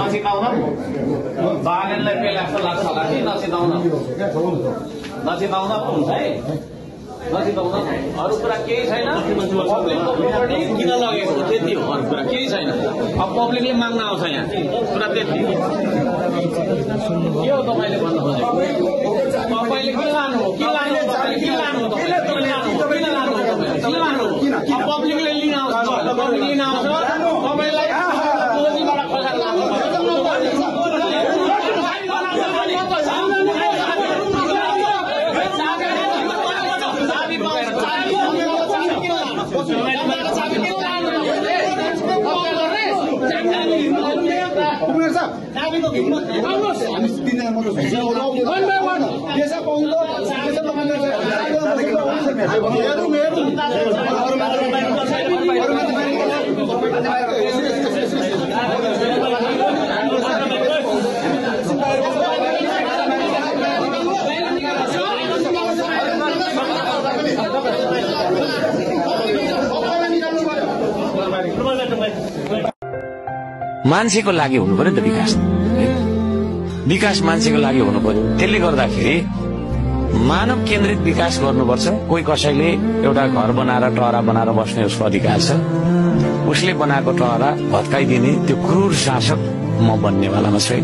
नसिकाउन बालेनलाई पेला जस्तो लाग्छ होला कि नसिकाउन पो हुन्छ है नसिकाउन अरू कुरा केही छैन पब्लिकको प्रोपर्टी किन लगेको त्यति हो अरू कुरा केही छैन अब पब्लिकले माग्न आउँछ यहाँ कुरा त्यति के हो तपाईँले भन्नु खोजेको तपाईँले किन लानु हो पब्लिकले लिन आउँछ तपाईँलाई गोलीबाट खोजेर लानु मान्छेको लागि हुनु पर्यो नि त विकास मान्छेको लागि हुनु पर्यो त्यसले गर्दाखेरि मानव केन्द्रित विकास गर्नुपर्छ कोही कसैले एउटा घर बनाएर टहरा बनाएर बस्ने उसको अधिकार छ उसले बनाएको टहरा भत्काइदिने त्यो क्रूर शासक म बन्नेवालामा छैन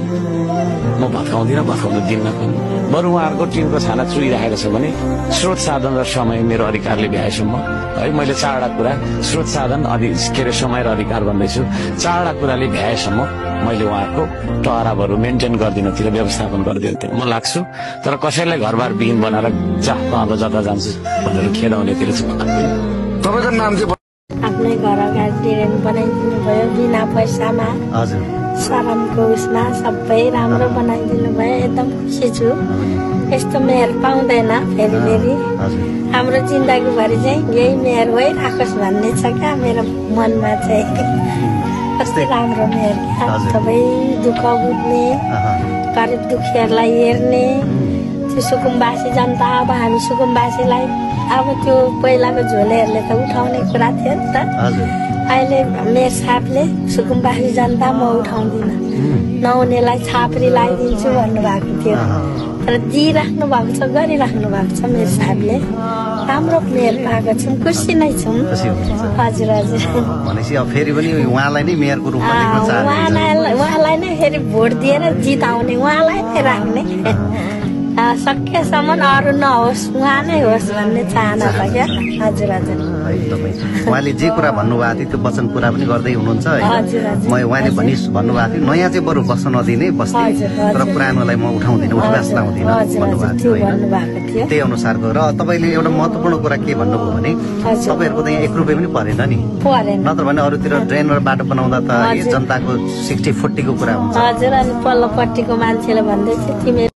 म भत्काउन दिन्न पनि बरु उहाँहरूको टिमको छाना चुइराखेको छ भने स्रोत साधन र समय मेरो अधिकारले भ्याएसम्म है मैले चारवटा कुरा स्रोत साधन समय र अधिकार भन्दैछु चारवटा कुराले भ्याएसम्म मैले उहाँहरूको टहराहरू मेन्टेन गरिदिनतिर व्यवस्थापन गरिदिन्थेँ म लाग्छु तर कसैलाई घरबार विहीन बनाएर अब जता जान्छु भनेर खेदाउनेतिर चाहिँ तपाईँको नाम चाहिँ आफ्नै घर अगाडि डिजाइन बनाइदिनु भयो बिना पैसामा सरमको उसमा सबै राम्रो बनाइदिनु भयो एकदम खुसी छु यस्तो मेयर पाउँदैन फेरि हाम्रो जिन्दगीभरि चाहिँ यही मेयर भइराखोस् भन्ने छ क्या मेरो मनमा चाहिँ कति राम्रो मेयर क्या सबै दुःख बुझ्ने गरिब दुखीहरूलाई हेर्ने त्यो सुकुम्बासी जनता अब हामी सुकुम्बासीलाई अब त्यो पहिलाको झोलेहरूले त उठाउने कुरा थियो नि त अहिले मेयर साहबले सुकुम्बासी जनता म उठाउँदिनँ नहुनेलाई छाप्री लगाइदिन्छु भन्नुभएको थियो तर दिइराख्नु भएको छ गरिराख्नु भएको छ मेयर साहबले राम्रो मेयर पाएको छौँ खुसी नै छौँ हजुर भनेपछि अब फेरि पनि उहाँलाई नै मेयरको रूपमा देख्न चाहनुहुन्छ उहाँलाई नै फेरि भोट दिएर जिताउने उहाँलाई नै राख्ने सकेसम्म अरू नहोस् उहाँ नै होस् भन्ने चाहना छ क्या हजुर उहाँले जे कुरा भन्नुभएको थियो त्यो वचन पुरा पनि गर्दै हुनुहुन्छ उहाँले भन्नुभएको थियो नयाँ चाहिँ बरु बस्न नदिने बस्ती तर पुरानोलाई म उठाउँदिनँ उठ्वास लाउँदिनँ भन्नुभएको थियो त्यही अनुसारको र तपाईँले एउटा महत्त्वपूर्ण कुरा के भन्नुभयो भने तपाईँहरूको त यहाँ 1 रुपियाँ पनि परेन नि नत्र भने अरूतिर ड्रेन र बाटो बनाउँदा त जनताको 60-40 को कुरा हुन्छ हजुर अनि पल्लोपट्टिको मान्छेले भन्दै थियो